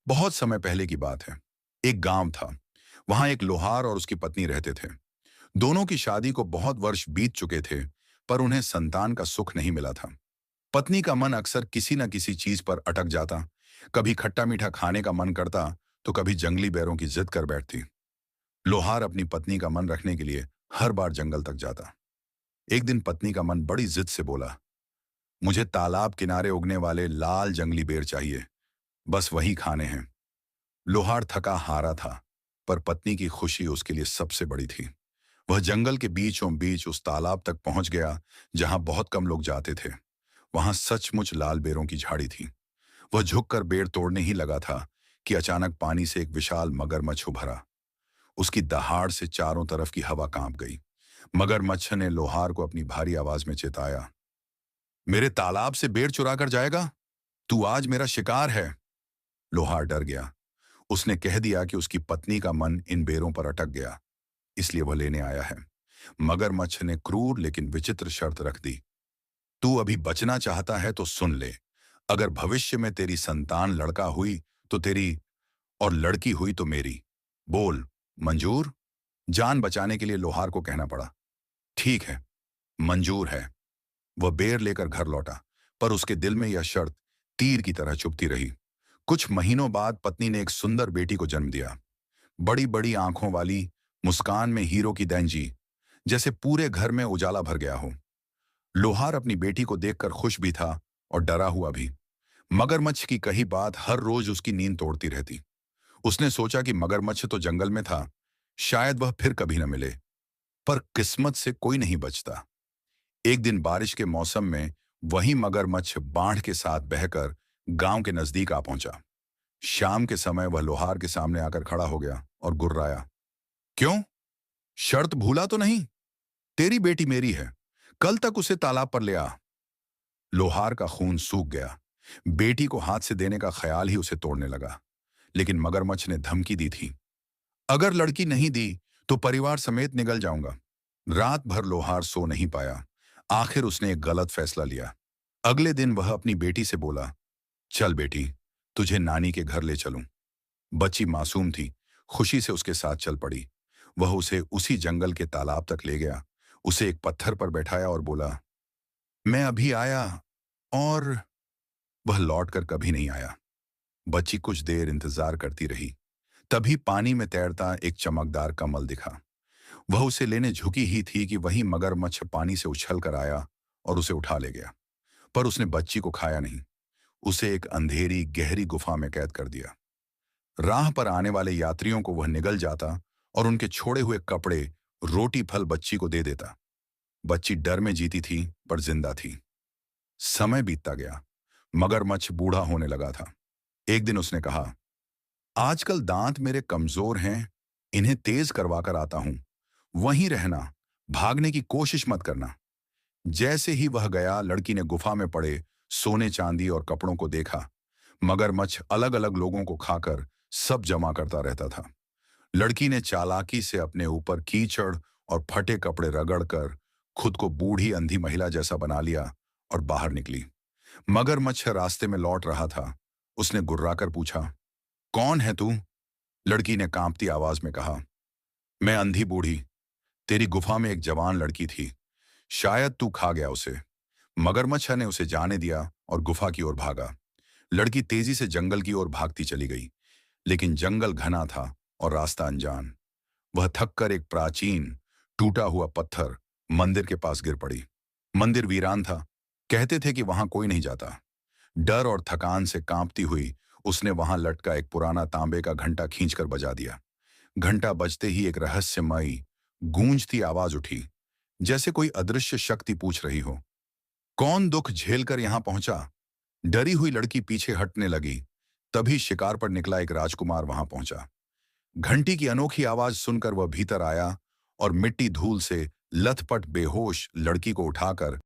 बहुत समय पहले की बात है। एक गांव था। वहां एक लोहार और उसकी पत्नी रहते थे। दोनों की शादी को बहुत वर्ष बीत चुके थे, पर उन्हें संतान का सुख नहीं मिला था। पत्नी का मन अक्सर किसी न किसी चीज पर अटक जाता। कभी खट्टा मीठा खाने का मन करता, तो कभी जंगली बैरों की जिद कर बैठती। लोहार अपनी पत्नी का मन रखने के लिए हर बार जंगल तक जाता। एक दिन पत्नी का मन बड़ी जिद से बोला, मुझे तालाब किनारे उगने वाले लाल जंगली बेर चाहिए, बस वही खाने हैं। लोहार थका हारा था, पर पत्नी की खुशी उसके लिए सबसे बड़ी थी। वह जंगल के बीचों बीच उस तालाब तक पहुंच गया, जहां बहुत कम लोग जाते थे। वहां सचमुच लाल बेरों की झाड़ी थी। वह झुककर बेर तोड़ने ही लगा था कि अचानक पानी से एक विशाल मगरमच्छ उभरा। उसकी दहाड़ से चारों तरफ की हवा कांप गई। मगरमच्छ ने लोहार को अपनी भारी आवाज में चेताया, मेरे तालाब से बेर चुरा कर जाएगा? तू आज मेरा शिकार है। लोहार डर गया। उसने कह दिया कि उसकी पत्नी का मन इन बेरों पर अटक गया, इसलिए वह लेने आया है। मगरमच्छ ने क्रूर लेकिन विचित्र शर्त रख दी, तू अभी बचना चाहता है तो सुन ले। अगर भविष्य में तेरी संतान लड़का हुई तो तेरी, और लड़की हुई तो मेरी। बोल, मंजूर? जान बचाने के लिए लोहार को कहना पड़ा, ठीक है, मंजूर है। वह बेर लेकर घर लौटा, पर उसके दिल में यह शर्त तीर की तरह चुभती रही। कुछ महीनों बाद पत्नी ने एक सुंदर बेटी को जन्म दिया। बड़ी बड़ी आंखों वाली, मुस्कान में हीरो की दैंजी, जैसे पूरे घर में उजाला भर गया हो। लोहार अपनी बेटी को देखकर खुश भी था और डरा हुआ भी। मगरमच्छ की कही बात हर रोज उसकी नींद तोड़ती रहती। उसने सोचा कि मगरमच्छ तो जंगल में था, शायद वह फिर कभी न मिले। पर किस्मत से कोई नहीं बचता। एक दिन बारिश के मौसम में वही मगरमच्छ बाढ़ के साथ बहकर गांव के नजदीक आ पहुंचा। शाम के समय वह लोहार के सामने आकर खड़ा हो गया और गुर्राया, क्यों? शर्त भूला तो नहीं? तेरी बेटी मेरी है, कल तक उसे तालाब पर ले आ। लोहार का खून सूख गया। बेटी को हाथ से देने का ख्याल ही उसे तोड़ने लगा। लेकिन मगरमच्छ ने धमकी दी थी, अगर लड़की नहीं दी तो परिवार समेत निगल जाऊंगा। रात भर लोहार सो नहीं पाया। आखिर उसने एक गलत फैसला लिया। अगले दिन वह अपनी बेटी से बोला, चल बेटी, तुझे नानी के घर ले चलूं। बच्ची मासूम थी, खुशी से उसके साथ चल पड़ी। वह उसे उसी जंगल के तालाब तक ले गया, उसे एक पत्थर पर बैठाया और बोला, मैं अभी आया। और वह लौटकर कभी नहीं आया। बच्ची कुछ देर इंतजार करती रही। तभी पानी में तैरता एक चमकदार कमल दिखा। वह उसे लेने झुकी ही थी कि वही मगरमच्छ पानी से उछल कर आया और उसे उठा ले गया। पर उसने बच्ची को खाया नहीं, उसे एक अंधेरी गहरी गुफा में कैद कर दिया। राह पर आने वाले यात्रियों को वह निगल जाता और उनके छोड़े हुए कपड़े, रोटी फल बच्ची को दे देता। बच्ची डर में जीती थी, पर जिंदा थी। समय बीतता गया। मगरमच्छ बूढ़ा होने लगा था। एक दिन उसने कहा, आजकल दांत मेरे कमजोर हैं, इन्हें तेज करवा कर आता हूं। वहीं रहना, भागने की कोशिश मत करना। जैसे ही वह गया, लड़की ने गुफा में पड़े सोने चांदी और कपड़ों को देखा। मगरमच्छ अलग अलग लोगों को खाकर सब जमा करता रहता था। लड़की ने चालाकी से अपने ऊपर कीचड़ और फटे कपड़े रगड़कर खुद को बूढ़ी अंधी महिला जैसा बना लिया और बाहर निकली। मगरमच्छ रास्ते में लौट रहा था। उसने गुर्राकर पूछा, कौन है तू? लड़की ने कांपती आवाज में कहा, मैं अंधी बूढ़ी। तेरी गुफा में एक जवान लड़की थी, शायद तू खा गया उसे। मगरमच्छ ने उसे जाने दिया और गुफा की ओर भागा। लड़की तेजी से जंगल की ओर भागती चली गई, लेकिन जंगल घना था और रास्ता अनजान। वह थककर एक प्राचीन टूटा हुआ पत्थर मंदिर के पास गिर पड़ी। मंदिर वीरान था। कहते थे कि वहां कोई नहीं जाता। डर और थकान से कांपती हुई उसने वहां लटका एक पुराना तांबे का घंटा खींचकर बजा दिया। घंटा बजते ही एक रहस्यमयी गूंजती आवाज उठी, जैसे कोई अदृश्य शक्ति पूछ रही हो, कौन दुख झेलकर यहां पहुंचा? डरी हुई लड़की पीछे हटने लगी। तभी शिकार पर निकला एक राजकुमार वहां पहुंचा। घंटी की अनोखी आवाज सुनकर वह भीतर आया और मिट्टी धूल से लथपथ बेहोश लड़की को उठाकर